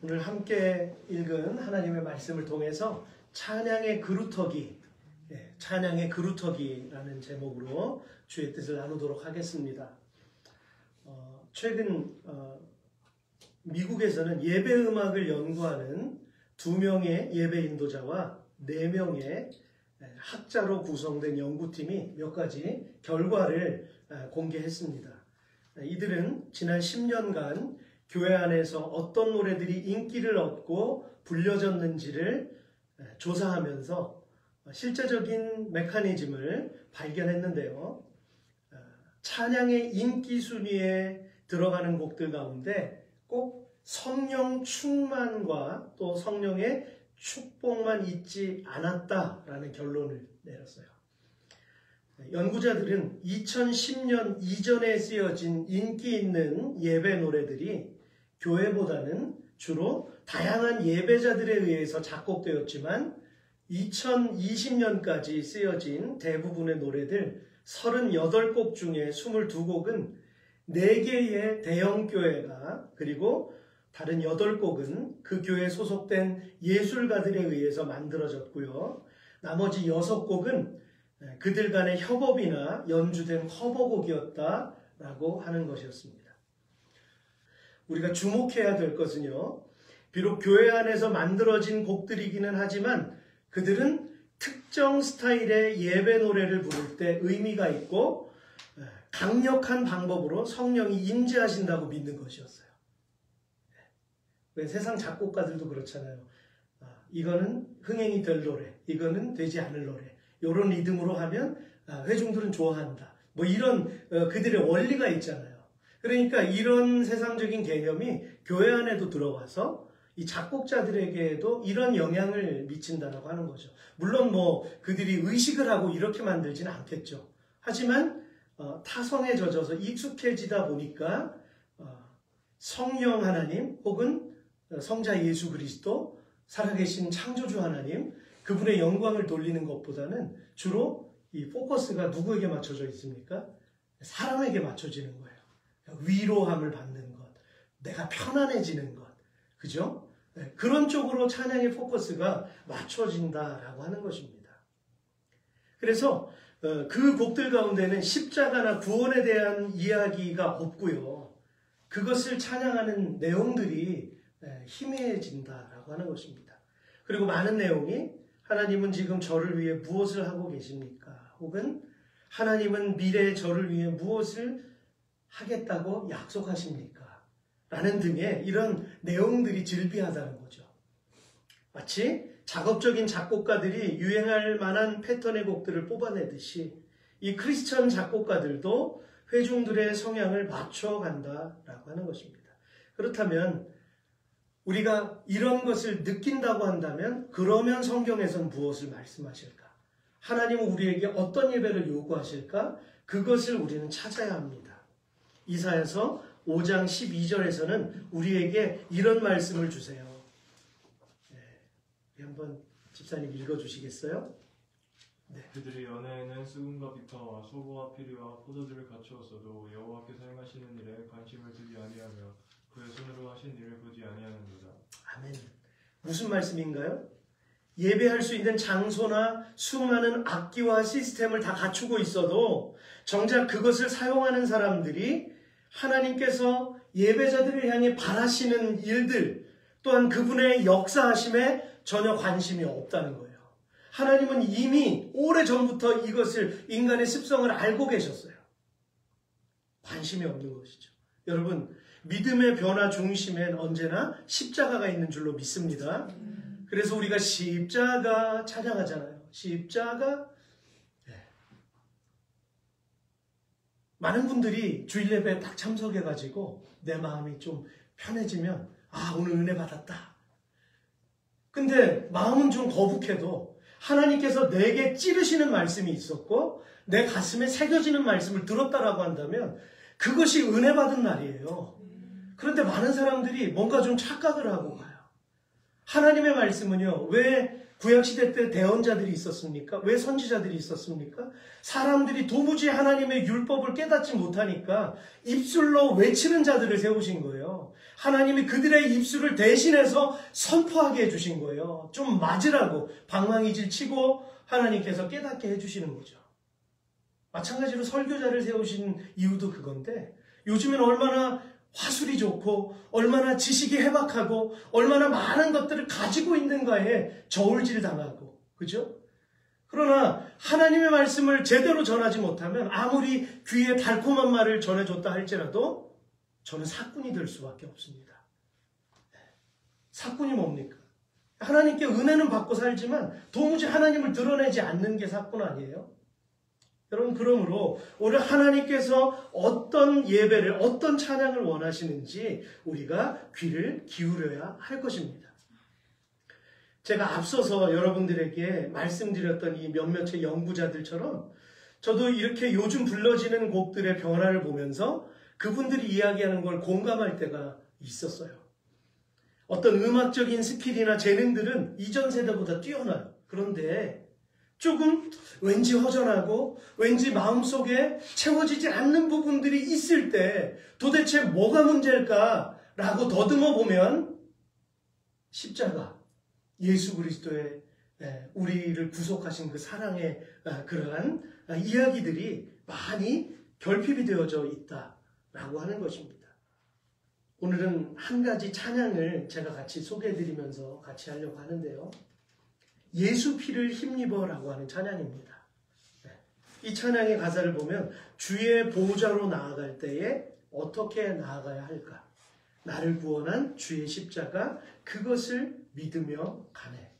오늘 함께 읽은 하나님의 말씀을 통해서 찬양의 그루터기라는 제목으로 주의 뜻을 나누도록 하겠습니다. 최근 미국에서는 예배 음악을 연구하는 2명의 예배 인도자와 4명의 학자로 구성된 연구팀이 몇 가지 결과를 공개했습니다. 이들은 지난 10년간 교회 안에서 어떤 노래들이 인기를 얻고 불려졌는지를 조사하면서 실제적인 메커니즘을 발견했는데요. 찬양의 인기 순위에 들어가는 곡들 가운데 꼭 성령 충만과 또 성령의 축복만 있지 않았다라는 결론을 내렸어요. 연구자들은 2010년 이전에 쓰여진 인기 있는 예배 노래들이 교회보다는 주로 다양한 예배자들에 의해서 작곡되었지만 2020년까지 쓰여진 대부분의 노래들 38곡 중에 22곡은 4개의 대형교회가 그리고 다른 8곡은 그 교회에 소속된 예술가들에 의해서 만들어졌고요. 나머지 6곡은 그들 간의 협업이나 연주된 커버곡이었다라고 하는 것이었습니다. 우리가 주목해야 될 것은요. 비록 교회 안에서 만들어진 곡들이기는 하지만 그들은 특정 스타일의 예배 노래를 부를 때 의미가 있고 강력한 방법으로 성령이 임재하신다고 믿는 것이었어요. 왜 세상 작곡가들도 그렇잖아요. 이거는 흥행이 될 노래, 이거는 되지 않을 노래. 이런 리듬으로 하면 회중들은 좋아한다. 뭐 이런 그들의 원리가 있잖아요. 그러니까 이런 세상적인 개념이 교회 안에도 들어와서 이 작곡자들에게도 이런 영향을 미친다라고 하는 거죠. 물론 뭐 그들이 의식을 하고 이렇게 만들지는 않겠죠. 하지만 타성에 젖어서 익숙해지다 보니까 성령 하나님 혹은 성자 예수 그리스도 살아계신 창조주 하나님 그분의 영광을 돌리는 것보다는 주로 이 포커스가 누구에게 맞춰져 있습니까? 사람에게 맞춰지는 거예요. 위로함을 받는 것, 내가 편안해지는 것, 그죠? 그런 쪽으로 찬양의 포커스가 맞춰진다라고 하는 것입니다. 그래서 그 곡들 가운데는 십자가나 구원에 대한 이야기가 없고요. 그것을 찬양하는 내용들이 희미해진다라고 하는 것입니다. 그리고 많은 내용이 하나님은 지금 저를 위해 무엇을 하고 계십니까? 혹은 하나님은 미래의 저를 위해 무엇을 하겠다고 약속하십니까? 라는 등의 이런 내용들이 즐비하다는 거죠. 마치 작업적인 작곡가들이 유행할 만한 패턴의 곡들을 뽑아내듯이 이 크리스천 작곡가들도 회중들의 성향을 맞춰간다라고 하는 것입니다. 그렇다면 우리가 이런 것을 느낀다고 한다면 그러면 성경에서는 무엇을 말씀하실까? 하나님은 우리에게 어떤 예배를 요구하실까? 그것을 우리는 찾아야 합니다. 이사야서 5장 12절에서는 우리에게 이런 말씀을 주세요. 한번 집사님 읽어주시겠어요? 네. 그들이 연애에는 수금과 비파와 소고와 피리와 포도주를 갖추었어도 여호와께서 행하시는 일에 관심을 두지 아니하며 그의 손으로 하신 일을 보지 아니하는도다. 아멘. 무슨 말씀인가요? 예배할 수 있는 장소나 수많은 악기와 시스템을 다 갖추고 있어도 정작 그것을 사용하는 사람들이 하나님께서 예배자들을 향해 바라시는 일들 또한 그분의 역사하심에 전혀 관심이 없다는 거예요. 하나님은 이미 오래전부터 이것을 인간의 습성을 알고 계셨어요. 관심이 없는 것이죠. 여러분, 믿음의 변화 중심엔 언제나 십자가가 있는 줄로 믿습니다. 그래서 우리가 십자가 찬양하잖아요. 십자가. 많은 분들이 주일 예배에 딱 참석해가지고 내 마음이 좀 편해지면 오늘 은혜 받았다. 근데 마음은 좀 거북해도 하나님께서 내게 찌르시는 말씀이 있었고 내 가슴에 새겨지는 말씀을 들었다라고 한다면 그것이 은혜 받은 날이에요. 그런데 많은 사람들이 뭔가 좀 착각을 하고 가요. 하나님의 말씀은요, 왜 구약시대 때 대언자들이 있었습니까? 왜 선지자들이 있었습니까? 사람들이 도무지 하나님의 율법을 깨닫지 못하니까 입술로 외치는 자들을 세우신 거예요. 하나님이 그들의 입술을 대신해서 선포하게 해주신 거예요. 좀 맞으라고 방망이질 치고 하나님께서 깨닫게 해주시는 거죠. 마찬가지로 설교자를 세우신 이유도 그건데, 요즘엔 얼마나 화술이 좋고 얼마나 지식이 해박하고 얼마나 많은 것들을 가지고 있는가에 저울질 당하고, 그죠? 그러나 하나님의 말씀을 제대로 전하지 못하면 아무리 귀에 달콤한 말을 전해줬다 할지라도 저는 사꾼이 될 수밖에 없습니다. 사꾼이 뭡니까? 하나님께 은혜는 받고 살지만 도무지 하나님을 드러내지 않는 게 사꾼 아니에요? 여러분, 그러므로 오늘 하나님께서 어떤 예배를, 어떤 찬양을 원하시는지 우리가 귀를 기울여야 할 것입니다. 제가 앞서서 여러분들에게 말씀드렸던 이 몇몇의 연구자들처럼 저도 이렇게 요즘 불러지는 곡들의 변화를 보면서 그분들이 이야기하는 걸 공감할 때가 있었어요. 어떤 음악적인 스킬이나 재능들은 이전 세대보다 뛰어나요. 그런데 조금 왠지 허전하고 왠지 마음속에 채워지지 않는 부분들이 있을 때 도대체 뭐가 문제일까라고 더듬어 보면 십자가, 예수 그리스도의 우리를 구속하신 그 사랑의 그러한 이야기들이 많이 결핍이 되어져 있다라고 하는 것입니다. 오늘은 한 가지 찬양을 제가 같이 소개해드리면서 같이 하려고 하는데요. 예수 피를 힘입어라고 하는 찬양입니다. 이 찬양의 가사를 보면 주의 보좌로 나아갈 때에 어떻게 나아가야 할까? 나를 구원한 주의 십자가 그것을 믿으며 가네.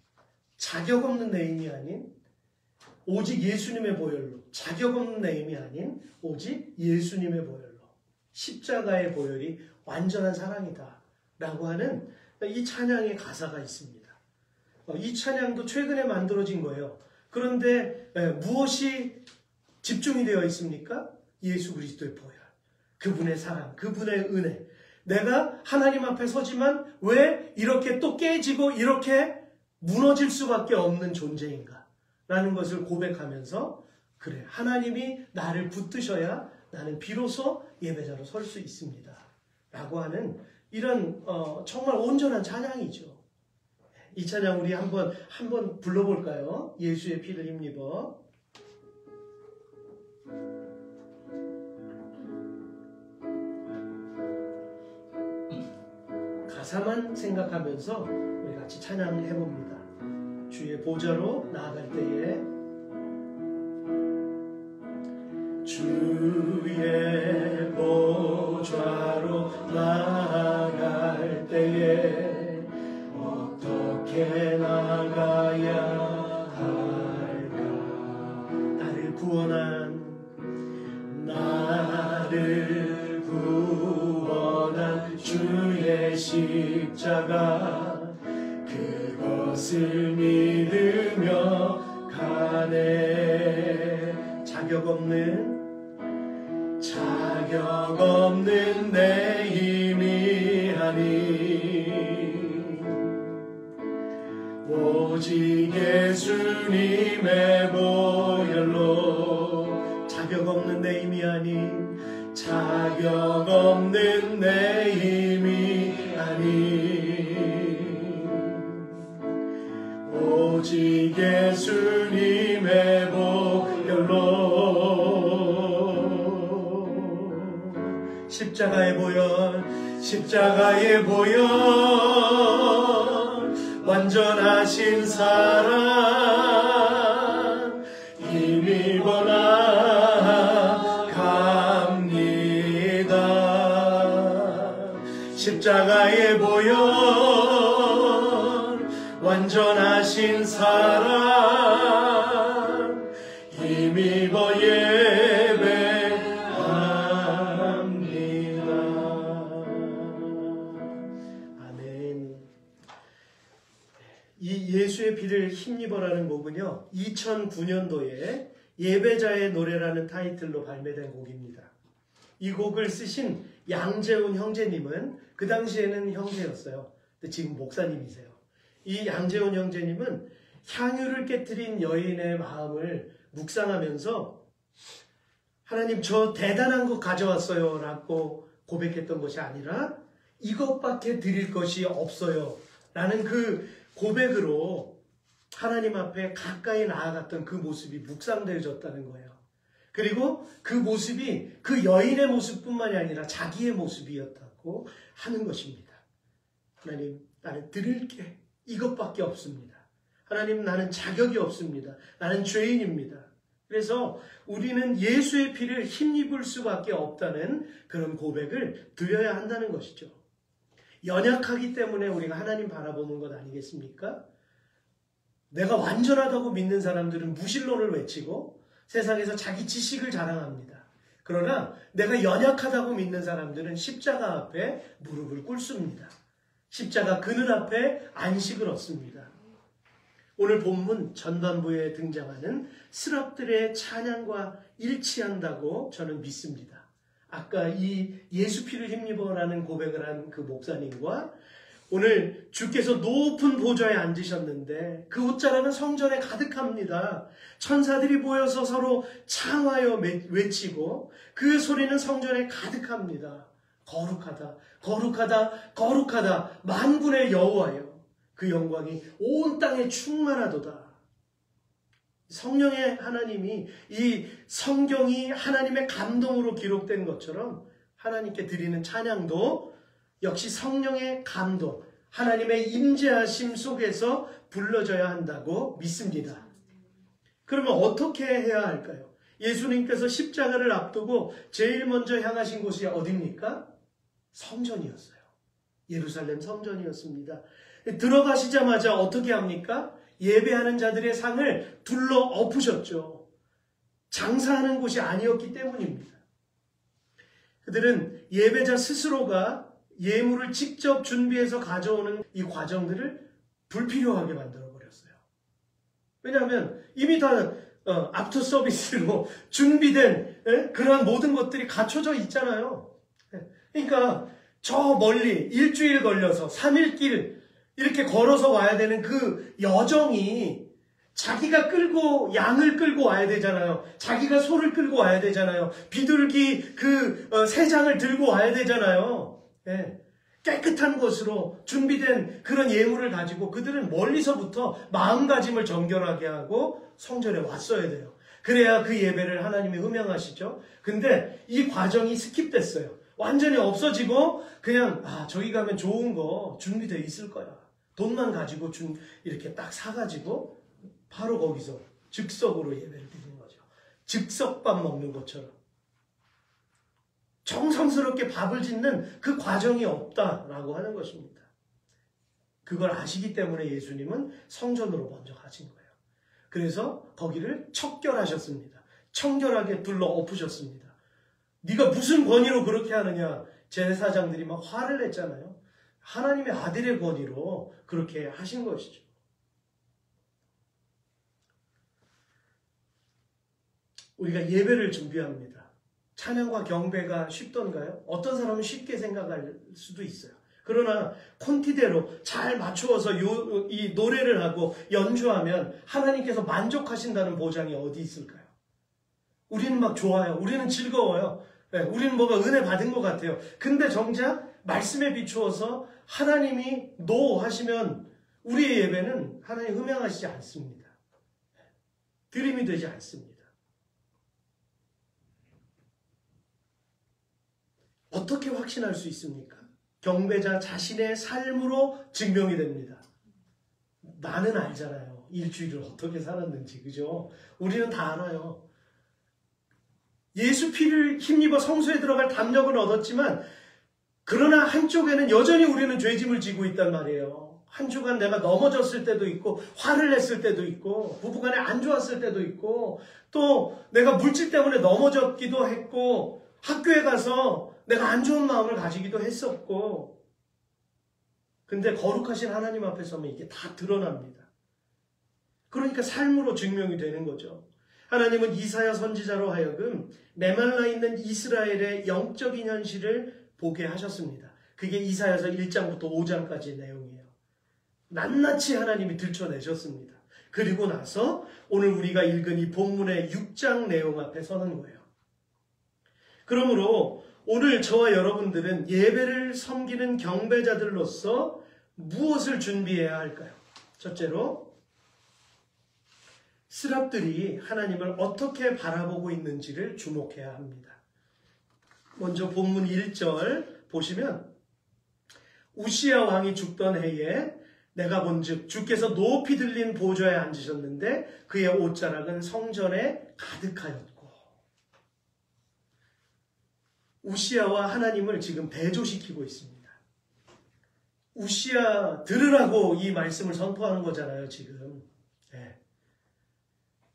자격 없는 내 힘이 아닌 오직 예수님의 보혈로, 자격 없는 내 힘이 아닌 오직 예수님의 보혈로, 십자가의 보혈이 완전한 사랑이다 라고 하는 이 찬양의 가사가 있습니다. 이 찬양도 최근에 만들어진 거예요. 그런데 무엇이 집중이 되어 있습니까? 예수 그리스도의 보혈, 그분의 사랑, 그분의 은혜. 내가 하나님 앞에 서지만 왜 이렇게 또 깨지고 이렇게 무너질 수밖에 없는 존재인가? 라는 것을 고백하면서, 그래, 하나님이 나를 붙드셔야 나는 비로소 예배자로 설 수 있습니다 라고 하는 이런 정말 온전한 찬양이죠. 이 찬양 우리 한번 불러볼까요? 예수의 피를 힘입어. 가사만 생각하면서 우리 같이 찬양을 해봅니다. 주의 보좌로 나아갈 때에, 주의 보좌로 나아갈 때에 어떻게 나가야 할까? 나를 구원한 주의 십자가 그것을 믿으며 가네. 자격 없는 내 힘이 아닌 오직 예수님의 보혈로, 자격 없는 내 힘이 아닌, 자격 없는 내 힘이 아닌 오직 예수님의 보혈로, 십자가의 보혈 완전하신 사랑 힘입어 나갑니다. 십자가의 보혈 완전하신 사랑 힘입어 예수의 피를 힘입어라는 곡은요, 2009년도에 예배자의 노래라는 타이틀로 발매된 곡입니다. 이 곡을 쓰신 양재훈 형제님은 그 당시에는 형제였어요. 근데 지금 목사님이세요. 이 양재훈 형제님은 향유를 깨뜨린 여인의 마음을 묵상하면서 하나님 저 대단한 거 가져왔어요 라고 고백했던 것이 아니라 이것밖에 드릴 것이 없어요 라는 그 고백으로 하나님 앞에 가까이 나아갔던 그 모습이 묵상되어졌다는 거예요. 그리고 그 모습이 그 여인의 모습뿐만이 아니라 자기의 모습이었다고 하는 것입니다. 하나님, 나는 드릴 게 이것밖에 없습니다. 하나님, 나는 자격이 없습니다. 나는 죄인입니다. 그래서 우리는 예수의 피를 힘입을 수밖에 없다는 그런 고백을 드려야 한다는 것이죠. 연약하기 때문에 우리가 하나님 바라보는 것 아니겠습니까? 내가 완전하다고 믿는 사람들은 무신론을 외치고 세상에서 자기 지식을 자랑합니다. 그러나 내가 연약하다고 믿는 사람들은 십자가 앞에 무릎을 꿇습니다. 십자가 그늘 앞에 안식을 얻습니다. 오늘 본문 전반부에 등장하는 스랍들의 찬양과 일치한다고 저는 믿습니다. 아까 이 예수 피를 힘입어라는 고백을 한 그 목사님과 오늘 주께서 높은 보좌에 앉으셨는데 그 옷자락은 성전에 가득합니다. 천사들이 모여서 서로 창하여 외치고 그 소리는 성전에 가득합니다. 거룩하다, 거룩하다, 거룩하다, 만군의 여호와여. 그 영광이 온 땅에 충만하도다. 성령의 하나님이 이 성경이 하나님의 감동으로 기록된 것처럼 하나님께 드리는 찬양도 역시 성령의 감동, 하나님의 임재하심 속에서 불러져야 한다고 믿습니다. 그러면 어떻게 해야 할까요? 예수님께서 십자가를 앞두고 제일 먼저 향하신 곳이 어디입니까? 성전이었어요. 예루살렘 성전이었습니다. 들어가시자마자 어떻게 합니까? 예배하는 자들의 상을 둘러 엎으셨죠. 장사하는 곳이 아니었기 때문입니다. 그들은 예배자 스스로가 예물을 직접 준비해서 가져오는 이 과정들을 불필요하게 만들어버렸어요. 왜냐하면 이미 다 앞터 서비스로 준비된 그러한 모든 것들이 갖춰져 있잖아요. 그러니까 저 멀리 일주일 걸려서 3일 길 이렇게 걸어서 와야 되는 그 여정이 자기가 끌고 양을 끌고 와야 되잖아요. 자기가 소를 끌고 와야 되잖아요. 비둘기 그 세 장을 들고 와야 되잖아요. 네. 깨끗한 것으로 준비된 그런 예물을 가지고 그들은 멀리서부터 마음가짐을 정결하게 하고 성전에 왔어야 돼요. 그래야 그 예배를 하나님이 흠양하시죠. 근데 이 과정이 스킵됐어요. 완전히 없어지고 그냥 저기 가면 좋은 거 준비되어 있을 거야. 돈만 가지고 이렇게 딱 사가지고 바로 거기서 즉석으로 예배를 드리는 거죠. 즉석밥 먹는 것처럼. 정성스럽게 밥을 짓는 그 과정이 없다라고 하는 것입니다. 그걸 아시기 때문에 예수님은 성전으로 먼저 가신 거예요. 그래서 거기를 척결하셨습니다. 청결하게 둘러 엎으셨습니다. 네가 무슨 권위로 그렇게 하느냐. 제사장들이 막 화를 냈잖아요. 하나님의 아들의 권위로 그렇게 하신 것이죠. 우리가 예배를 준비합니다. 찬양과 경배가 쉽던가요? 어떤 사람은 쉽게 생각할 수도 있어요. 그러나 콘티대로 잘 맞추어서 이 노래를 하고 연주하면 하나님께서 만족하신다는 보장이 어디 있을까요? 우리는 막 좋아요. 우리는 즐거워요. 네, 우리는 뭐가 은혜 받은 것 같아요. 근데 정작 말씀에 비추어서 하나님이 노 하시면 우리의 예배는 하나님 흠양하시지 않습니다. 드림이 되지 않습니다. 어떻게 확신할 수 있습니까? 경배자 자신의 삶으로 증명이 됩니다. 나는 알잖아요. 일주일을 어떻게 살았는지, 그죠? 우리는 다 알아요. 예수 피를 힘입어 성소에 들어갈 담력은 얻었지만 그러나 한쪽에는 여전히 우리는 죄짐을 지고 있단 말이에요. 한 주간 내가 넘어졌을 때도 있고 화를 냈을 때도 있고 부부간에 안 좋았을 때도 있고 또 내가 물질 때문에 넘어졌기도 했고 학교에 가서 내가 안 좋은 마음을 가지기도 했었고 근데 거룩하신 하나님 앞에 서면 이게 다 드러납니다. 그러니까 삶으로 증명이 되는 거죠. 하나님은 이사야 선지자로 하여금 메말라 있는 이스라엘의 영적인 현실을 보게 하셨습니다. 그게 이사야서 1장부터 5장까지의 내용이에요. 낱낱이 하나님이 들춰내셨습니다. 그리고 나서 오늘 우리가 읽은 이 본문의 6장 내용 앞에 서는 거예요. 그러므로 오늘 저와 여러분들은 예배를 섬기는 경배자들로서 무엇을 준비해야 할까요? 첫째로 스랍들이 하나님을 어떻게 바라보고 있는지를 주목해야 합니다. 먼저 본문 1절 보시면 우시야 왕이 죽던 해에 내가 본즉 주께서 높이 들린 보좌에 앉으셨는데 그의 옷자락은 성전에 가득하였고. 우시야와 하나님을 지금 대조시키고 있습니다. 우시야 들으라고 이 말씀을 선포하는 거잖아요, 지금. 네.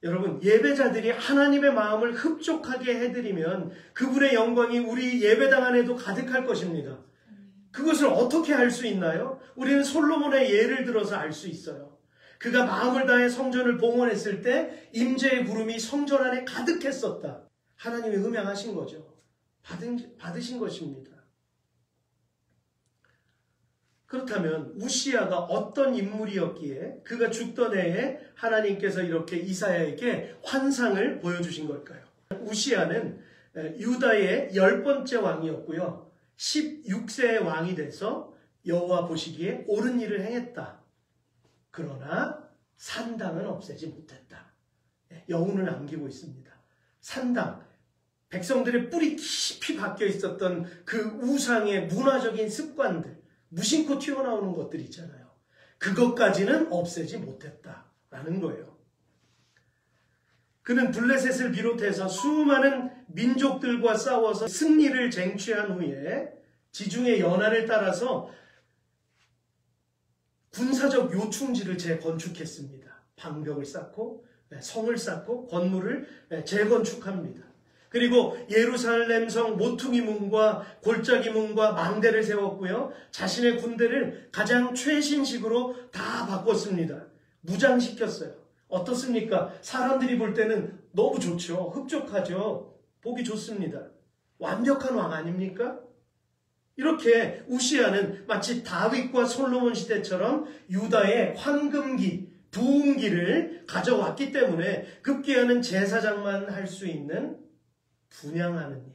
여러분, 예배자들이 하나님의 마음을 흡족하게 해드리면 그분의 영광이 우리 예배당 안에도 가득할 것입니다. 그것을 어떻게 알 수 있나요? 우리는 솔로몬의 예를 들어서 알 수 있어요. 그가 마음을 다해 성전을 봉헌했을 때 임재의 구름이 성전 안에 가득했었다. 하나님이 음양하신 거죠. 받으신 것입니다. 그렇다면 우시야가 어떤 인물이었기에 그가 죽던 해에 하나님께서 이렇게 이사야에게 환상을 보여주신 걸까요? 우시야는 유다의 10번째 왕이었고요. 16세의 왕이 돼서 여호와 보시기에 옳은 일을 행했다. 그러나 산당은 없애지 못했다. 여운을 남기고 있습니다. 산당, 백성들의 뿌리 깊이 박혀 있었던 그 우상의 문화적인 습관들, 무심코 튀어나오는 것들 있잖아요. 그것까지는 없애지 못했다라는 거예요. 그는 블레셋을 비롯해서 수많은 민족들과 싸워서 승리를 쟁취한 후에 지중해 연안을 따라서 군사적 요충지를 재건축했습니다. 방벽을 쌓고 성을 쌓고 건물을 재건축합니다. 그리고 예루살렘 성 모퉁이 문과 골짜기 문과 망대를 세웠고요. 자신의 군대를 가장 최신식으로 다 바꿨습니다. 무장시켰어요. 어떻습니까? 사람들이 볼 때는 너무 좋죠. 흡족하죠. 보기 좋습니다. 완벽한 왕 아닙니까? 이렇게 우시야는 마치 다윗과 솔로몬 시대처럼 유다의 황금기, 부흥기를 가져왔기 때문에 급기야는 제사장만 할 수 있는 분향하는 일.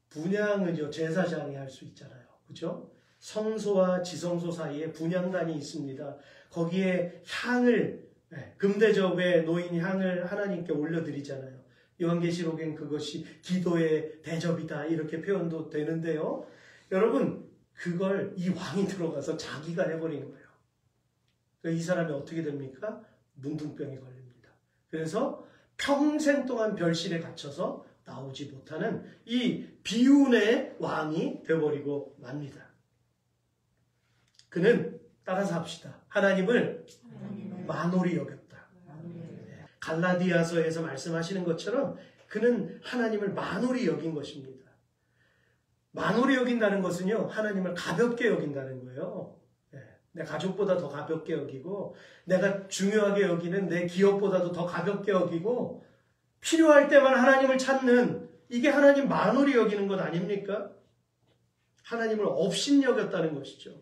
분향은요, 제사장이 할 수 있잖아요. 그죠? 성소와 지성소 사이에 분향단이 있습니다. 거기에 향을, 금대접에 놓인 향을 하나님께 올려드리잖아요. 요한계시록엔 그것이 기도의 대접이다 이렇게 표현도 되는데요. 여러분, 그걸 이 왕이 들어가서 자기가 해버리는 거예요. 이 사람이 어떻게 됩니까? 문둥병이 걸립니다. 그래서 평생 동안 별실에 갇혀서 나오지 못하는 이 비운의 왕이 되어버리고 맙니다. 그는 따라서 합시다. 하나님을 만홀히 여겼다. 갈라디아서에서 말씀하시는 것처럼 그는 하나님을 만홀히 여긴 것입니다. 만홀히 여긴다는 것은요, 하나님을 가볍게 여긴다는 거예요. 내 가족보다 더 가볍게 여기고, 내가 중요하게 여기는 내 기업보다도 더 가볍게 여기고, 필요할 때만 하나님을 찾는, 이게 하나님 만홀히 여기는 것 아닙니까? 하나님을 업신여겼다는 것이죠.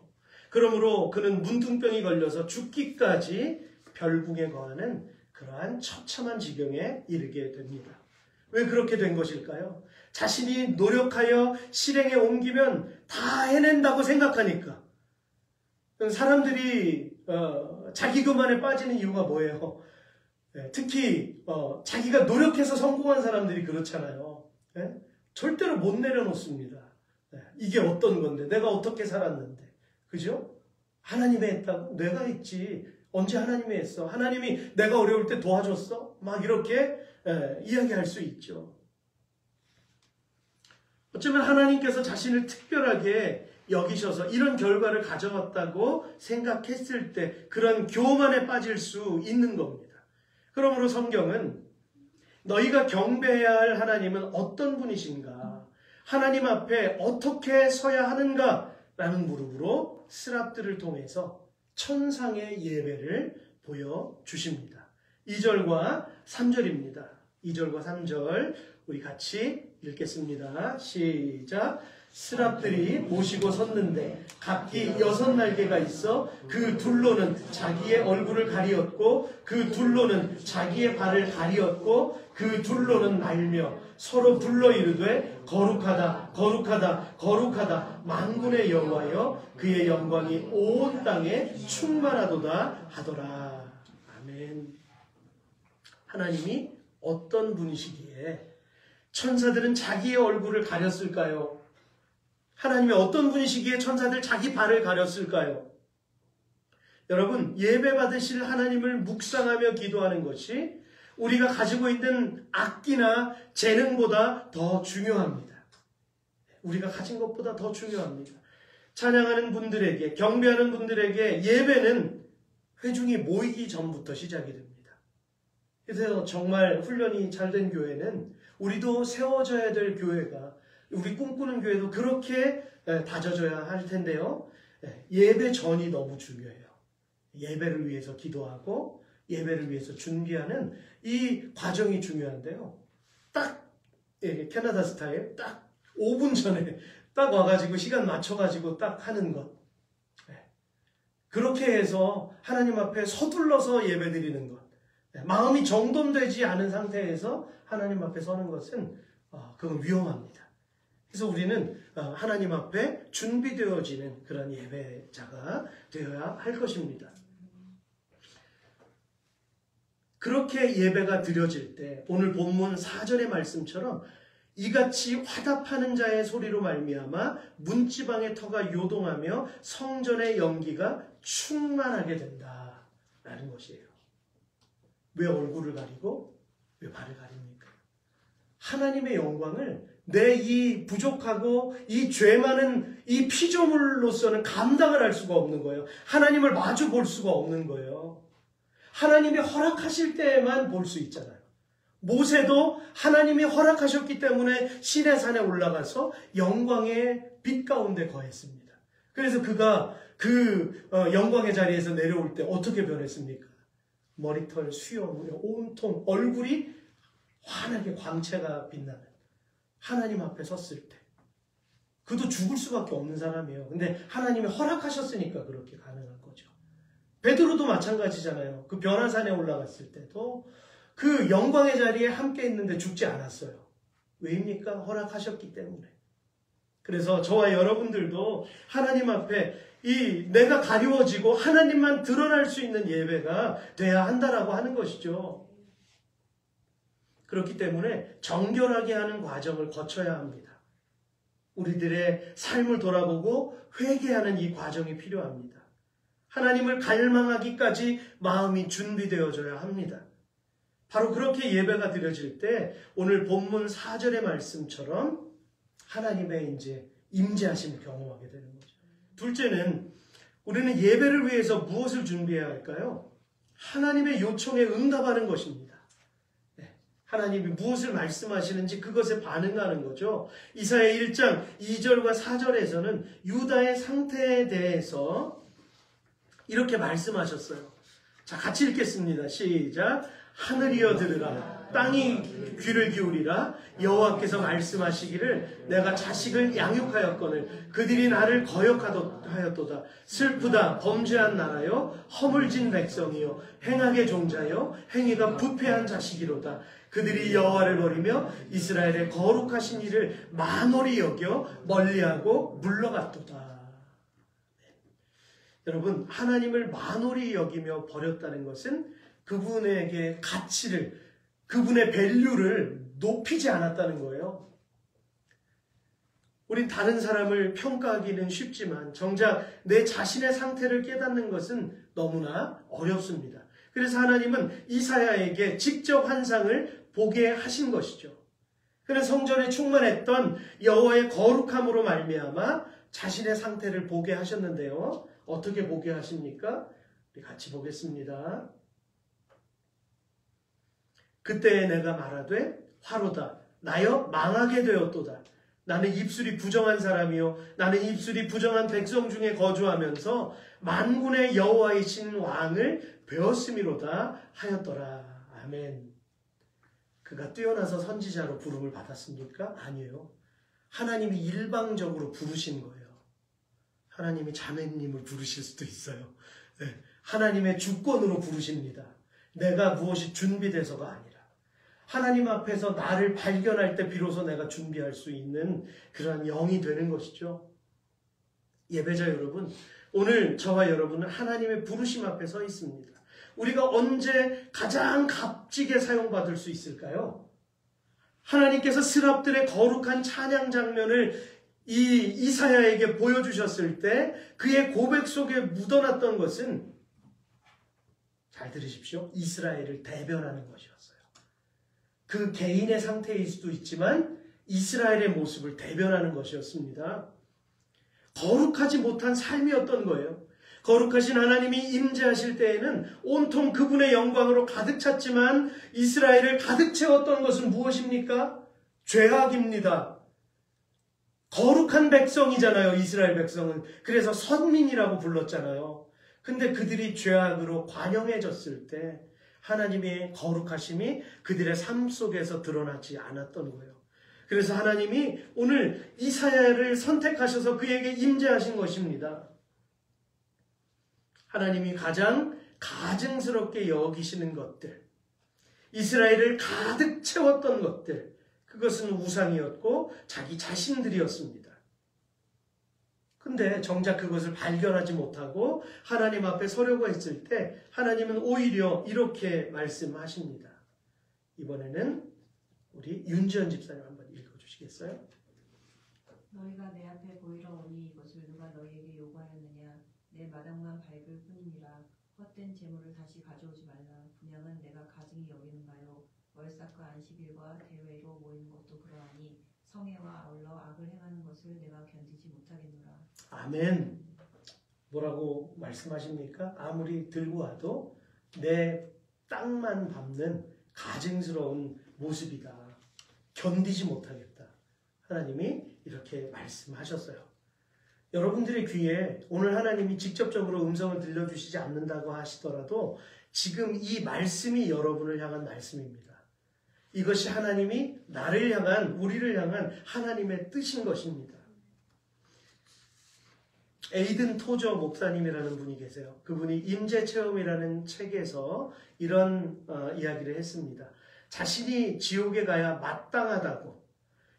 그러므로 그는 문둥병이 걸려서 죽기까지 별궁에 거하는 그러한 처참한 지경에 이르게 됩니다. 왜 그렇게 된 것일까요? 자신이 노력하여 실행에 옮기면 다 해낸다고 생각하니까. 사람들이 자기 교만에 빠지는 이유가 뭐예요? 특히 자기가 노력해서 성공한 사람들이 그렇잖아요. 절대로 못 내려놓습니다. 이게 어떤 건데, 내가 어떻게 살았는데, 그죠? 하나님이 했다고? 내가 했지. 언제 하나님이 했어? 하나님이 내가 어려울 때 도와줬어? 막 이렇게 이야기할 수 있죠. 어쩌면 하나님께서 자신을 특별하게 여기셔서 이런 결과를 가져왔다고 생각했을 때 그런 교만에 빠질 수 있는 겁니다. 그러므로 성경은 너희가 경배해야 할 하나님은 어떤 분이신가? 하나님 앞에 어떻게 서야 하는가? 라는 무릎으로 스랍들을 통해서 천상의 예배를 보여주십니다. 2절과 3절입니다. 2절과 3절 우리 같이 읽겠습니다. 시작. 스랍들이 모시고 섰는데 각기 6날개가 있어 그 둘로는 자기의 얼굴을 가리었고 그 둘로는 자기의 발을 가리었고 그 둘로는 날며 서로 불러 이르되 거룩하다 거룩하다 거룩하다 만군의 여호와여 그의 영광이 온 땅에 충만하도다 하더라. 아멘. 하나님이 어떤 분이시기에 천사들은 자기의 얼굴을 가렸을까요? 하나님이 어떤 분이시기에 천사들 자기 발을 가렸을까요? 여러분, 예배 받으실 하나님을 묵상하며 기도하는 것이 우리가 가지고 있는 악기나 재능보다 더 중요합니다. 우리가 가진 것보다 더 중요합니다. 찬양하는 분들에게, 경배하는 분들에게 예배는 회중이 모이기 전부터 시작이 됩니다. 그래서 정말 훈련이 잘된 교회는 우리도 세워져야 될 교회가, 우리 꿈꾸는 교회도 그렇게 다져져야 할 텐데요. 예배 전이 너무 중요해요. 예배를 위해서 기도하고 예배를 위해서 준비하는 이 과정이 중요한데요. 딱 캐나다 스타일 딱 5분 전에 딱 와가지고 시간 맞춰가지고 딱 하는 것. 그렇게 해서 하나님 앞에 서둘러서 예배 드리는 것. 마음이 정돈되지 않은 상태에서 하나님 앞에 서는 것은 그건 위험합니다. 그래서 우리는 하나님 앞에 준비되어지는 그런 예배자가 되어야 할 것입니다. 그렇게 예배가 드려질 때 오늘 본문 4절의 말씀처럼 이같이 화답하는 자의 소리로 말미암아 문지방의 터가 요동하며 성전의 연기가 충만하게 된다라는 것이에요. 왜 얼굴을 가리고 왜 발을 가립니까? 하나님의 영광을 내 이 부족하고 이 죄 많은 이 피조물로서는 감당을 할 수가 없는 거예요. 하나님을 마주 볼 수가 없는 거예요. 하나님이 허락하실 때에만 볼 수 있잖아요. 모세도 하나님이 허락하셨기 때문에 시내산에 올라가서 영광의 빛 가운데 거했습니다. 그래서 그가 그 영광의 자리에서 내려올 때 어떻게 변했습니까? 머리털, 수염, 온통 얼굴이 환하게 광채가 빛나는 하나님 앞에 섰을 때. 그도 죽을 수밖에 없는 사람이에요. 근데 하나님이 허락하셨으니까 그렇게 가능한 거죠. 베드로도 마찬가지잖아요. 그 변화산에 올라갔을 때도 그 영광의 자리에 함께 있는데 죽지 않았어요. 왜입니까? 허락하셨기 때문에. 그래서 저와 여러분들도 하나님 앞에 내가 가리워지고 하나님만 드러날 수 있는 예배가 돼야 한다라고 하는 것이죠. 그렇기 때문에 정결하게 하는 과정을 거쳐야 합니다. 우리들의 삶을 돌아보고 회개하는 이 과정이 필요합니다. 하나님을 갈망하기까지 마음이 준비되어져야 합니다. 바로 그렇게 예배가 드려질 때 오늘 본문 4절의 말씀처럼 하나님의 이제 임재하심을 경험하게 되는 거죠. 둘째는 우리는 예배를 위해서 무엇을 준비해야 할까요? 하나님의 요청에 응답하는 것입니다. 하나님이 무엇을 말씀하시는지 그것에 반응하는 거죠. 이사야 1장 2절과 4절에서는 유다의 상태에 대해서 이렇게 말씀하셨어요. 자, 같이 읽겠습니다. 시작. 하늘이여 들으라. 땅이 귀를 기울이라. 여호와께서 말씀하시기를 내가 자식을 양육하였거늘 그들이 나를 거역하였도다. 슬프다 범죄한 나라여 허물진 백성이요 행악의 종자여 행위가 부패한 자식이로다. 그들이 여호와를 버리며 이스라엘의 거룩하신 이를 만홀히 여겨 멀리하고 물러갔도다. 여러분, 하나님을 만홀히 여기며 버렸다는 것은 그분에게 가치를, 그분의 밸류를 높이지 않았다는 거예요. 우린 다른 사람을 평가하기는 쉽지만 정작 내 자신의 상태를 깨닫는 것은 너무나 어렵습니다. 그래서 하나님은 이사야에게 직접 환상을 보게 하신 것이죠. 그래서 성전에 충만했던 여호와의 거룩함으로 말미암아 자신의 상태를 보게 하셨는데요. 어떻게 보게 하십니까? 우리 같이 보겠습니다. 그때 내가 말하되 화로다. 나여 망하게 되었도다. 나는 입술이 부정한 사람이요 나는 입술이 부정한 백성 중에 거주하면서 만군의 여호와이신 왕을 배웠음이로다 하였더라. 아멘. 그가 뛰어나서 선지자로 부름을 받았습니까? 아니에요. 하나님이 일방적으로 부르신 거예요. 하나님이 자매님을 부르실 수도 있어요. 네. 하나님의 주권으로 부르십니다. 내가 무엇이 준비돼서가 아니라 하나님 앞에서 나를 발견할 때 비로소 내가 준비할 수 있는 그런 영이 되는 것이죠. 예배자 여러분, 오늘 저와 여러분은 하나님의 부르심 앞에 서 있습니다. 우리가 언제 가장 값지게 사용받을 수 있을까요? 하나님께서 스랍들의 거룩한 찬양 장면을 이 이사야에게 보여주셨을 때 그의 고백 속에 묻어놨던 것은, 잘 들으십시오, 이스라엘을 대변하는 것이었어요. 그 개인의 상태일 수도 있지만 이스라엘의 모습을 대변하는 것이었습니다. 거룩하지 못한 삶이었던 거예요. 거룩하신 하나님이 임재하실 때에는 온통 그분의 영광으로 가득 찼지만 이스라엘을 가득 채웠던 것은 무엇입니까? 죄악입니다. 거룩한 백성이잖아요, 이스라엘 백성은. 그래서 선민이라고 불렀잖아요. 근데 그들이 죄악으로 관영해졌을 때 하나님의 거룩하심이 그들의 삶 속에서 드러나지 않았던 거예요. 그래서 하나님이 오늘 이사야를 선택하셔서 그에게 임재하신 것입니다. 하나님이 가장 가증스럽게 여기시는 것들, 이스라엘을 가득 채웠던 것들, 그것은 우상이었고 자기 자신들이었습니다. 근데 정작 그것을 발견하지 못하고 하나님 앞에 서려고 했을 때 하나님은 오히려 이렇게 말씀하십니다. 이번에는 우리 윤지연 집사님 한번 읽어주시겠어요? 너희가 내 앞에 보이러 오니 이것을 누가 너희에게 요구하였느냐? 내 마당만 밟을 뿐이니라. 헛된 재물을 다시 가져오지 말라. 분양은 내가 가증히 여기는가요? 월삭과 안식일과 대회로 모이는 것도 그러하니 성회와 아울러 악을 행하는 것을 내가 견디지 못하겠노라. 아멘. 뭐라고 말씀하십니까? 아무리 들고 와도 내 땅만 밟는 가증스러운 모습이다. 견디지 못하겠다. 하나님이 이렇게 말씀하셨어요. 여러분들의 귀에 오늘 하나님이 직접적으로 음성을 들려주시지 않는다고 하시더라도 지금 이 말씀이 여러분을 향한 말씀입니다. 이것이 하나님이 나를 향한, 우리를 향한 하나님의 뜻인 것입니다. 에이든 토저 목사님이라는 분이 계세요. 그분이 임재체험이라는 책에서 이런 이야기를 했습니다. 자신이 지옥에 가야 마땅하다고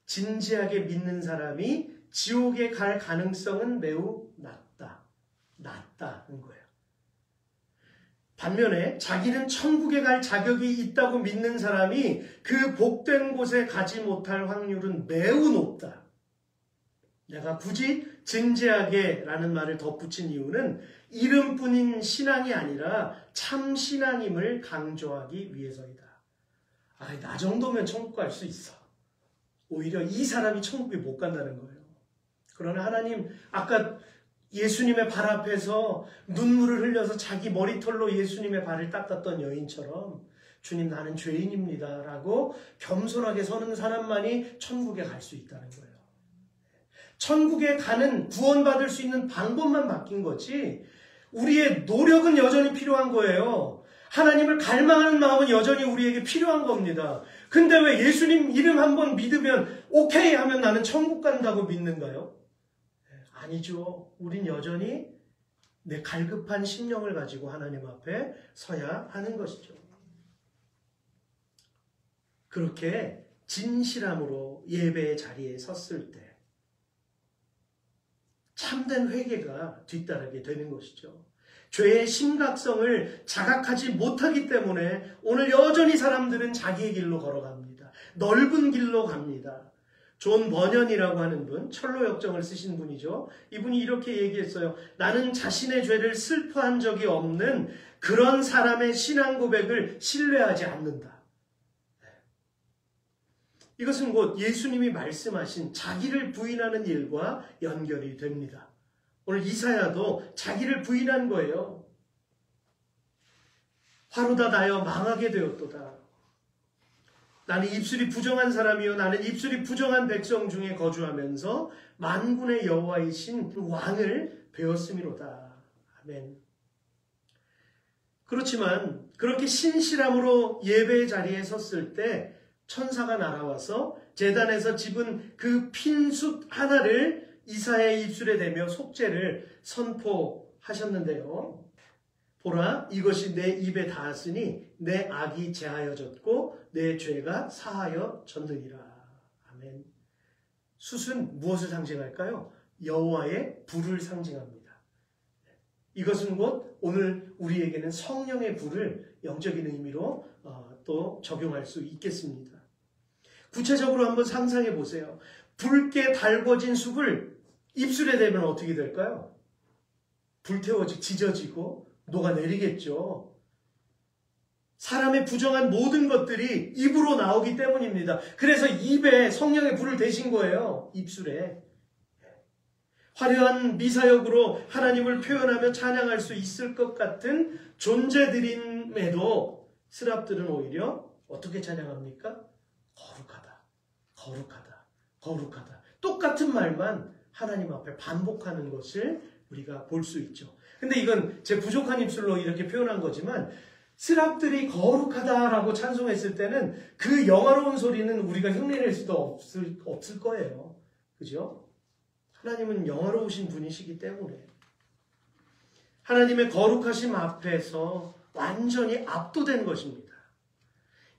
진지하게 믿는 사람이 지옥에 갈 가능성은 매우 낮다는 거예요. 반면에 자기는 천국에 갈 자격이 있다고 믿는 사람이 그 복된 곳에 가지 못할 확률은 매우 높다. 내가 굳이 진지하게 라는 말을 덧붙인 이유는 이름뿐인 신앙이 아니라 참 신앙임을 강조하기 위해서이다. 나 정도면 천국 갈 수 있어. 오히려 이 사람이 천국에 못 간다는 거예요. 그러나 하나님, 아까 예수님의 발 앞에서 눈물을 흘려서 자기 머리털로 예수님의 발을 닦았던 여인처럼 주님, 나는 죄인입니다 라고 겸손하게 서는 사람만이 천국에 갈 수 있다는 거예요. 천국에 가는, 구원받을 수 있는 방법만 바뀐 거지 우리의 노력은 여전히 필요한 거예요. 하나님을 갈망하는 마음은 여전히 우리에게 필요한 겁니다. 근데 왜 예수님 이름 한번 믿으면 오케이 하면 나는 천국 간다고 믿는가요? 아니죠. 우린 여전히 내 갈급한 심령을 가지고 하나님 앞에 서야 하는 것이죠. 그렇게 진실함으로 예배의 자리에 섰을 때 참된 회개가 뒤따르게 되는 것이죠. 죄의 심각성을 자각하지 못하기 때문에 오늘 여전히 사람들은 자기의 길로 걸어갑니다. 넓은 길로 갑니다. 존 버년이라고 하는 분, 철로 역정을 쓰신 분이죠. 이분이 이렇게 얘기했어요. 나는 자신의 죄를 슬퍼한 적이 없는 그런 사람의 신앙 고백을 신뢰하지 않는다. 이것은 곧 예수님이 말씀하신 자기를 부인하는 일과 연결이 됩니다. 오늘 이사야도 자기를 부인한 거예요. 화로다 나여 망하게 되었도다. 나는 입술이 부정한 사람이요 나는 입술이 부정한 백성 중에 거주하면서 만군의 여호와이신 왕을 배웠음이로다. 아멘. 그렇지만 그렇게 신실함으로 예배의 자리에 섰을 때 천사가 날아와서 제단에서 집은 그 핀숯 하나를 이사야의 입술에 대며 속죄를 선포하셨는데요. 보라, 이것이 내 입에 닿았으니 내 악이 제하여졌고 내 죄가 사하여졌느니라. 아멘. 숯은 무엇을 상징할까요? 여호와의 불을 상징합니다. 이것은 곧 오늘 우리에게는 성령의 불을 영적인 의미로 또 적용할 수 있겠습니다. 구체적으로 한번 상상해 보세요. 붉게 달궈진 숯을 입술에 대면 어떻게 될까요? 불태워지고 지져지고 녹아내리겠죠. 사람의 부정한 모든 것들이 입으로 나오기 때문입니다. 그래서 입에 성령의 불을 대신 거예요. 입술에. 화려한 미사역으로 하나님을 표현하며 찬양할 수 있을 것 같은 존재들임에도 스랍들은 오히려 어떻게 찬양합니까? 거룩하다, 거룩하다, 거룩하다. 똑같은 말만 하나님 앞에 반복하는 것을 우리가 볼 수 있죠. 근데 이건 제 부족한 입술로 이렇게 표현한 거지만 스랍들이 거룩하다라고 찬송했을 때는 그 영화로운 소리는 우리가 흉내낼 수도 없을 거예요. 그죠? 하나님은 영화로우신 분이시기 때문에 하나님의 거룩하심 앞에서 완전히 압도된 것입니다.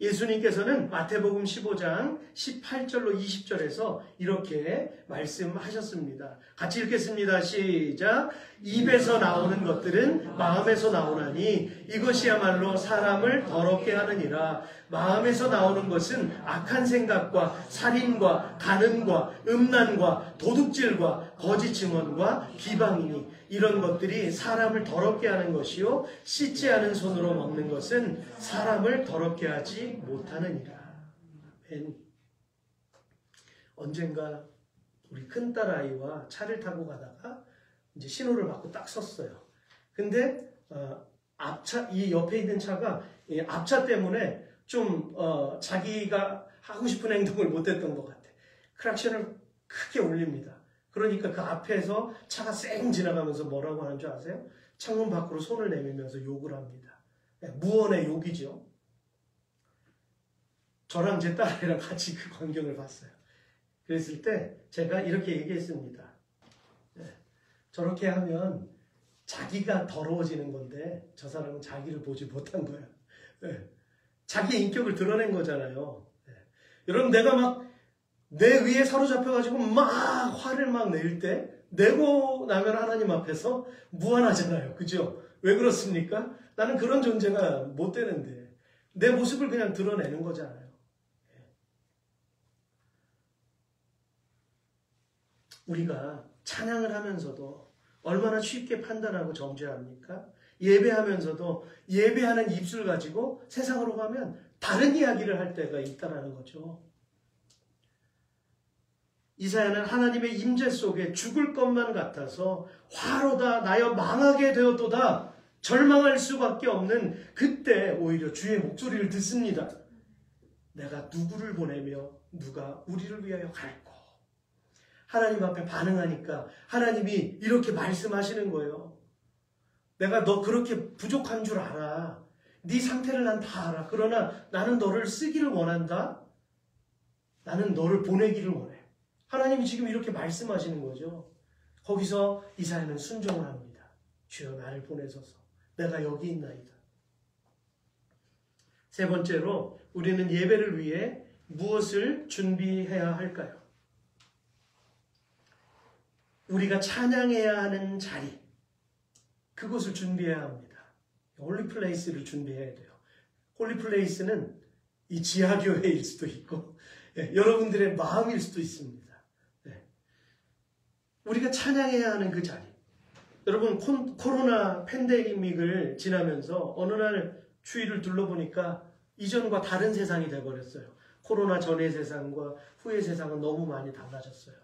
예수님께서는 마태복음 15장 18절로 20절에서 이렇게 말씀하셨습니다. 같이 읽겠습니다. 시작. 입에서 나오는 것들은 마음에서 나오나니 이것이야말로 사람을 더럽게 하느니라. 마음에서 나오는 것은 악한 생각과 살인과 간음과 음란과 도둑질과 거짓 증언과 비방이니 이런 것들이 사람을 더럽게 하는 것이요 씻지 않은 손으로 먹는 것은 사람을 더럽게 하지 못하느니라. 언젠가 우리 큰딸아이와 차를 타고 가다가 이제 신호를 받고 딱 섰어요. 근데 앞차, 이 옆에 있는 차가 이 앞차 때문에 좀 자기가 하고 싶은 행동을 못했던 것 같아. 크락션을 크게 올립니다. 그러니까 그 앞에서 차가 쌩 지나가면서 뭐라고 하는 줄 아세요? 창문 밖으로 손을 내밀면서 욕을 합니다. 무언의 욕이죠. 저랑 제 딸이랑 같이 그 광경을 봤어요. 그랬을 때 제가 이렇게 얘기했습니다. 저렇게 하면 자기가 더러워지는 건데 저 사람은 자기를 보지 못한 거야. 자기의 인격을 드러낸 거잖아요. 여러분, 내가 막 내 위에 사로잡혀가지고 막 화를 막 낼 때 내고 나면 하나님 앞에서 무한하잖아요. 그죠? 왜 그렇습니까? 나는 그런 존재가 못 되는데 내 모습을 그냥 드러내는 거잖아요. 우리가 찬양을 하면서도 얼마나 쉽게 판단하고 정죄합니까? 예배하면서도 예배하는 입술 가지고 세상으로 가면 다른 이야기를 할 때가 있다는 거죠. 이사야는 하나님의 임재 속에 죽을 것만 같아서 화로다 나여 망하게 되었도다 절망할 수밖에 없는 그때 오히려 주의 목소리를 듣습니다. 내가 누구를 보내며 누가 우리를 위하여 갈고. 하나님 앞에 반응하니까 하나님이 이렇게 말씀하시는 거예요. 내가 너 그렇게 부족한 줄 알아. 네 상태를 난 다 알아. 그러나 나는 너를 쓰기를 원한다. 나는 너를 보내기를 원해. 하나님이 지금 이렇게 말씀하시는 거죠. 거기서 이사야는 순종을 합니다. 주여 나를 보내소서. 내가 여기 있나이다. 세 번째로 우리는 예배를 위해 무엇을 준비해야 할까요? 우리가 찬양해야 하는 자리, 그곳을 준비해야 합니다. 홀리플레이스를 준비해야 돼요. 홀리플레이스는 이 지하교회일 수도 있고 여러분들의 마음일 수도 있습니다. 우리가 찬양해야 하는 그 자리. 여러분, 코로나 팬데믹을 지나면서 어느 날 주위를 둘러보니까 이전과 다른 세상이 돼버렸어요. 코로나 전의 세상과 후의 세상은 너무 많이 달라졌어요.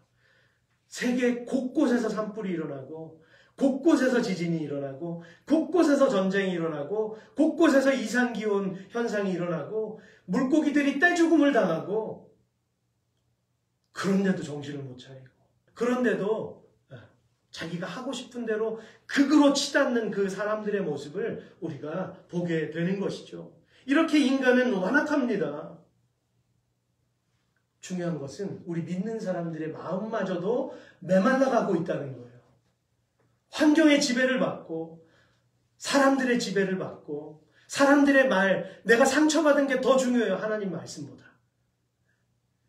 세계 곳곳에서 산불이 일어나고 곳곳에서 지진이 일어나고 곳곳에서 전쟁이 일어나고 곳곳에서 이상기온 현상이 일어나고 물고기들이 떼죽음을 당하고 그런데도 정신을 못 차리고 그런데도 자기가 하고 싶은 대로 극으로 치닫는 그 사람들의 모습을 우리가 보게 되는 것이죠. 이렇게 인간은 완악합니다. 중요한 것은 우리 믿는 사람들의 마음마저도 메말라가고 있다는 거예요. 환경의 지배를 받고 사람들의 지배를 받고 사람들의 말, 내가 상처받은 게 더 중요해요. 하나님 말씀보다.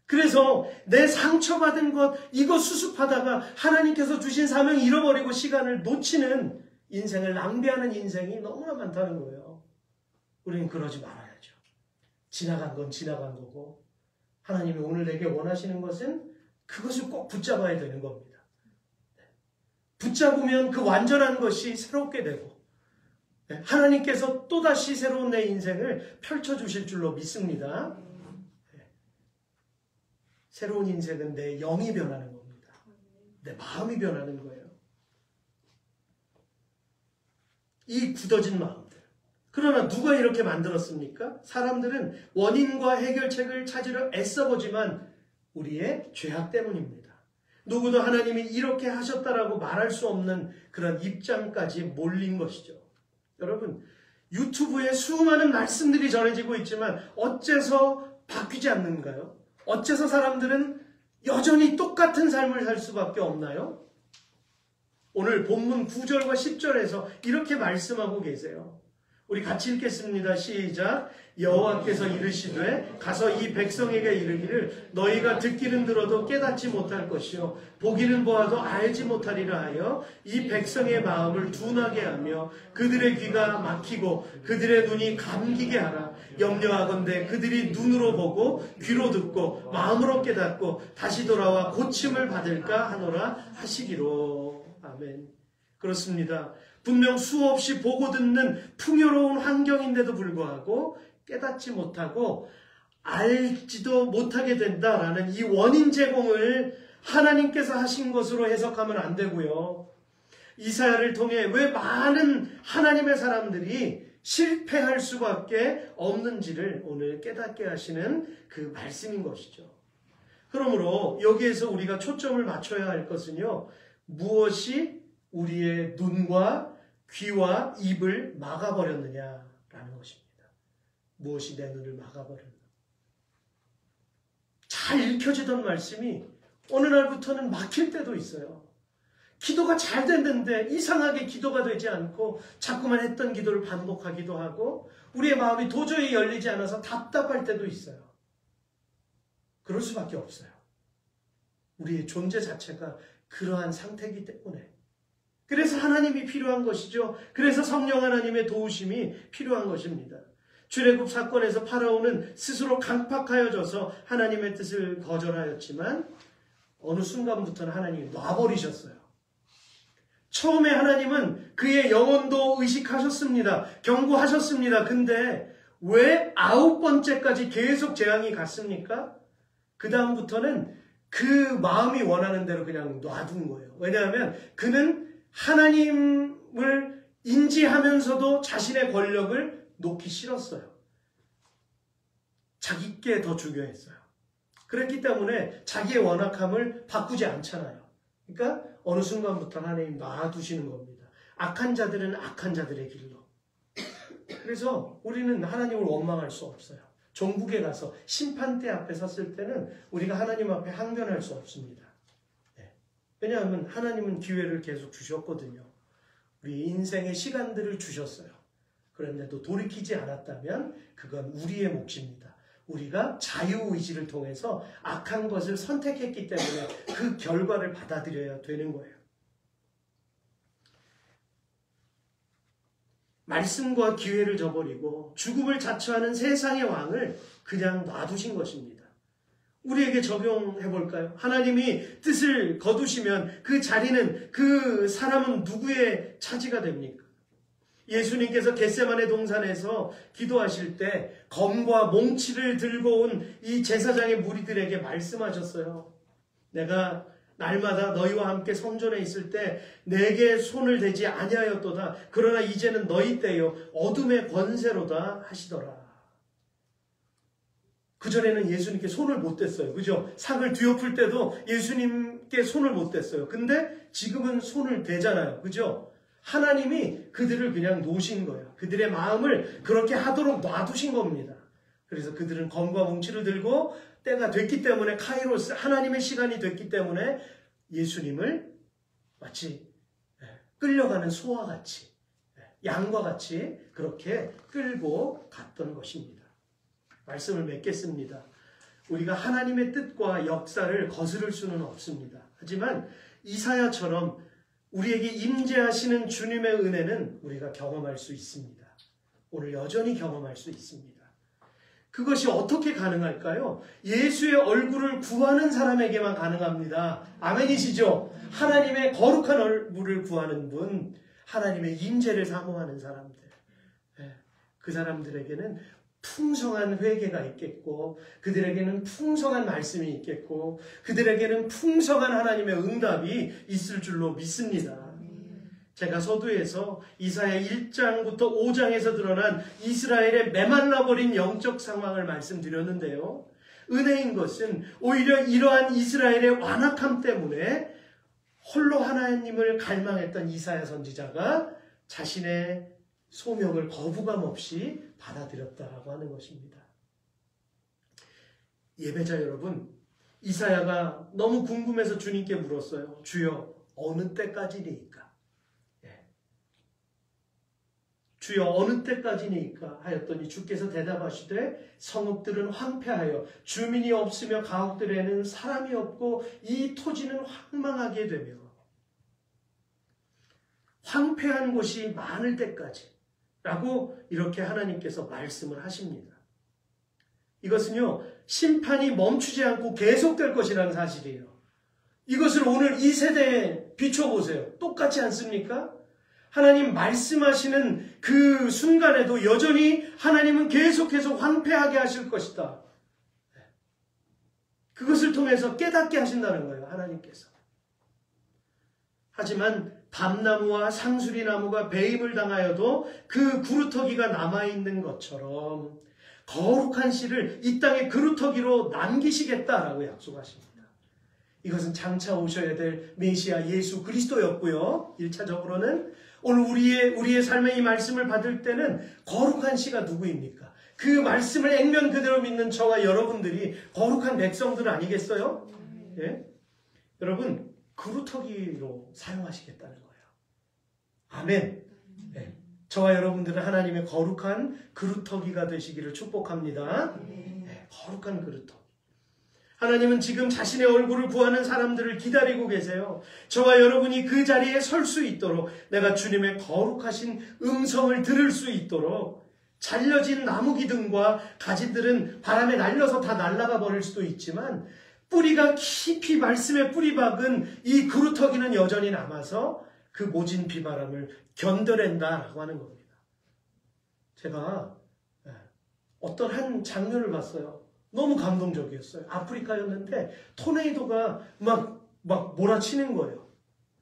그래서 내 상처받은 것 이거 수습하다가 하나님께서 주신 사명 잃어버리고 시간을 놓치는 인생을 낭비하는 인생이 너무나 많다는 거예요. 우리는 그러지 말아야죠. 지나간 건 지나간 거고 하나님이 오늘 내게 원하시는 것은 그것을 꼭 붙잡아야 되는 겁니다. 붙잡으면 그 완전한 것이 새롭게 되고 하나님께서 또다시 새로운 내 인생을 펼쳐주실 줄로 믿습니다. 새로운 인생은 내 영이 변하는 겁니다. 내 마음이 변하는 거예요. 이 굳어진 마음들. 그러나 누가 이렇게 만들었습니까? 사람들은 원인과 해결책을 찾으려 애써보지만 우리의 죄악 때문입니다. 누구도 하나님이 이렇게 하셨다라고 말할 수 없는 그런 입장까지 몰린 것이죠. 여러분, 유튜브에 수많은 말씀들이 전해지고 있지만 어째서 바뀌지 않는가요? 어째서 사람들은 여전히 똑같은 삶을 살 수밖에 없나요? 오늘 본문 9절과 10절에서 이렇게 말씀하고 계세요. 우리 같이 읽겠습니다. 시작. 여호와께서 이르시되 가서 이 백성에게 이르기를 너희가 듣기는 들어도 깨닫지 못할 것이요 보기는 보아도 알지 못하리라 하여 이 백성의 마음을 둔하게 하며 그들의 귀가 막히고 그들의 눈이 감기게 하라. 염려하건대 그들이 눈으로 보고 귀로 듣고 마음으로 깨닫고 다시 돌아와 고침을 받을까 하노라 하시기로. 아멘. 그렇습니다. 분명 수없이 보고 듣는 풍요로운 환경인데도 불구하고 깨닫지 못하고 알지도 못하게 된다라는 이 원인 제공을 하나님께서 하신 것으로 해석하면 안 되고요. 이사야를 통해 왜 많은 하나님의 사람들이 실패할 수밖에 없는지를 오늘 깨닫게 하시는 그 말씀인 것이죠. 그러므로 여기에서 우리가 초점을 맞춰야 할 것은요. 무엇이 우리의 눈과 귀와 입을 막아버렸느냐라는 것입니다. 무엇이 내 눈을 막아버렸나. 잘 읽혀지던 말씀이 어느 날부터는 막힐 때도 있어요. 기도가 잘 됐는데 이상하게 기도가 되지 않고 자꾸만 했던 기도를 반복하기도 하고 우리의 마음이 도저히 열리지 않아서 답답할 때도 있어요. 그럴 수밖에 없어요. 우리의 존재 자체가 그러한 상태이기 때문에. 그래서 하나님이 필요한 것이죠. 그래서 성령 하나님의 도우심이 필요한 것입니다. 출애굽 사건에서 파라오는 스스로 강팍하여져서 하나님의 뜻을 거절하였지만 어느 순간부터는 하나님이 놔버리셨어요. 처음에 하나님은 그의 영혼도 의식하셨습니다. 경고하셨습니다. 근데 왜 9번째까지 계속 재앙이 갔습니까? 그 다음부터는 그 마음이 원하는 대로 그냥 놔둔 거예요. 왜냐하면 그는 하나님을 인지하면서도 자신의 권력을 놓기 싫었어요. 자기께 더 중요했어요. 그랬기 때문에 자기의 원악함을 바꾸지 않잖아요. 그러니까 어느 순간부터 하나님 놔두시는 겁니다. 악한 자들은 악한 자들의 길로. 그래서 우리는 하나님을 원망할 수 없어요. 종국에 가서 심판대 앞에 섰을 때는 우리가 하나님 앞에 항변할 수 없습니다. 왜냐하면 하나님은 기회를 계속 주셨거든요. 우리 인생의 시간들을 주셨어요. 그런데도 돌이키지 않았다면 그건 우리의 몫입니다. 우리가 자유의지를 통해서 악한 것을 선택했기 때문에 그 결과를 받아들여야 되는 거예요. 말씀과 기회를 저버리고 죽음을 자처하는 세상의 왕을 그냥 놔두신 것입니다. 우리에게 적용해 볼까요? 하나님이 뜻을 거두시면 그 자리는, 그 사람은 누구의 차지가 됩니까? 예수님께서 겟세마네 동산에서 기도하실 때 검과 몽치를 들고 온 이 제사장의 무리들에게 말씀하셨어요. 내가 날마다 너희와 함께 성전에 있을 때 내게 손을 대지 아니하였도다. 그러나 이제는 너희 때요 어둠의 권세로다 하시더라. 그전에는 예수님께 손을 못 댔어요. 그죠? 상을 뒤엎을 때도 예수님께 손을 못 댔어요. 근데 지금은 손을 대잖아요. 그죠? 하나님이 그들을 그냥 놓으신 거예요. 그들의 마음을 그렇게 하도록 놔두신 겁니다. 그래서 그들은 검과 뭉치를 들고 때가 됐기 때문에, 카이로스 하나님의 시간이 됐기 때문에 예수님을 마치 끌려가는 소와 같이, 양과 같이 그렇게 끌고 갔던 것입니다. 말씀을 맺겠습니다. 우리가 하나님의 뜻과 역사를 거스를 수는 없습니다. 하지만 이사야처럼 우리에게 임재하시는 주님의 은혜는 우리가 경험할 수 있습니다. 오늘 여전히 경험할 수 있습니다. 그것이 어떻게 가능할까요? 예수의 얼굴을 구하는 사람에게만 가능합니다. 아멘이시죠? 하나님의 거룩한 얼굴을 구하는 분, 하나님의 임재를 사모하는 사람들, 그 사람들에게는 풍성한 회개가 있겠고, 그들에게는 풍성한 말씀이 있겠고, 그들에게는 풍성한 하나님의 응답이 있을 줄로 믿습니다. 제가 서두에서 이사야 1장부터 5장에서 드러난 이스라엘의 메말라버린 영적 상황을 말씀드렸는데요. 은혜인 것은 오히려 이러한 이스라엘의 완악함 때문에 홀로 하나님을 갈망했던 이사야 선지자가 자신의 소명을 거부감 없이 받아들였다라고 하는 것입니다. 예배자 여러분, 이사야가 너무 궁금해서 주님께 물었어요. 주여, 어느 때까지니까? 주여, 어느 때까지니까? 하였더니 주께서 대답하시되 성읍들은 황폐하여 주민이 없으며 가옥들에는 사람이 없고 이 토지는 황망하게 되며, 황폐한 곳이 많을 때까지 라고 이렇게 하나님께서 말씀을 하십니다. 이것은요, 심판이 멈추지 않고 계속될 것이라는 사실이에요. 이것을 오늘 이 세대에 비춰보세요. 똑같지 않습니까? 하나님 말씀하시는 그 순간에도 여전히 하나님은 계속해서 황폐하게 하실 것이다. 그것을 통해서 깨닫게 하신다는 거예요, 하나님께서. 하지만 밤나무와 상수리나무가 배임을 당하여도 그 구루터기가 남아있는 것처럼 거룩한 씨를 이 땅의 그루터기로 남기시겠다라고 약속하십니다. 이것은 장차 오셔야 될 메시아 예수 그리스도였고요. 1차적으로는 오늘 우리의 삶의 이 말씀을 받을 때는 거룩한 씨가 누구입니까? 그 말씀을 액면 그대로 믿는 저와 여러분들이 거룩한 백성들 아니겠어요? 예? 여러분, 그루터기로 사용하시겠다는 거예요. 아멘. 네. 저와 여러분들은 하나님의 거룩한 그루터기가 되시기를 축복합니다. 네, 거룩한 그루터기. 하나님은 지금 자신의 얼굴을 구하는 사람들을 기다리고 계세요. 저와 여러분이 그 자리에 설 수 있도록, 내가 주님의 거룩하신 음성을 들을 수 있도록, 잘려진 나무 기둥과 가지들은 바람에 날려서 다 날아가 버릴 수도 있지만 뿌리가 깊이 말씀에 뿌리 박은 이 그루터기는 여전히 남아서 그 모진 비바람을 견뎌낸다라고 하는 겁니다. 제가 어떤 한 장면을 봤어요. 너무 감동적이었어요. 아프리카였는데 토네이도가 막 몰아치는 거예요.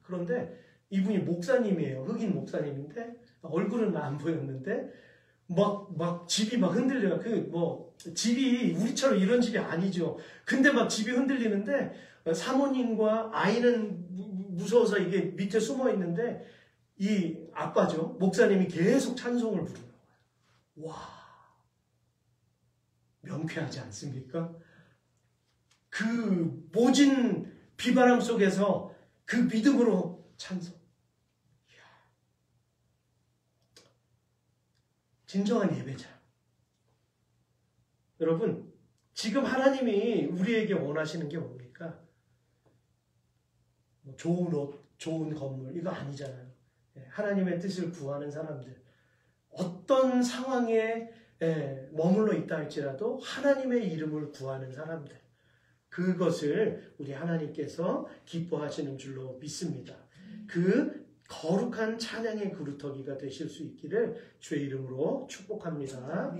그런데 이분이 목사님이에요. 흑인 목사님인데 얼굴은 안 보였는데 막 집이 막 흔들려요. 집이 우리처럼 이런 집이 아니죠. 근데 막 집이 흔들리는데 사모님과 아이는 무서워서 이게 밑에 숨어 있는데 이 아빠죠. 목사님이 계속 찬송을 부르는 거예요. 와, 명쾌하지 않습니까? 그 모진 비바람 속에서 그 믿음으로 찬송. 진정한 예배자. 여러분, 지금 하나님이 우리에게 원하시는 게 뭡니까? 좋은 옷, 좋은 건물, 이거 아니잖아요. 하나님의 뜻을 구하는 사람들. 어떤 상황에 머물러 있다 할지라도 하나님의 이름을 구하는 사람들. 그것을 우리 하나님께서 기뻐하시는 줄로 믿습니다. 그 거룩한 찬양의 그루터기가 되실 수 있기를 주의 이름으로 축복합니다.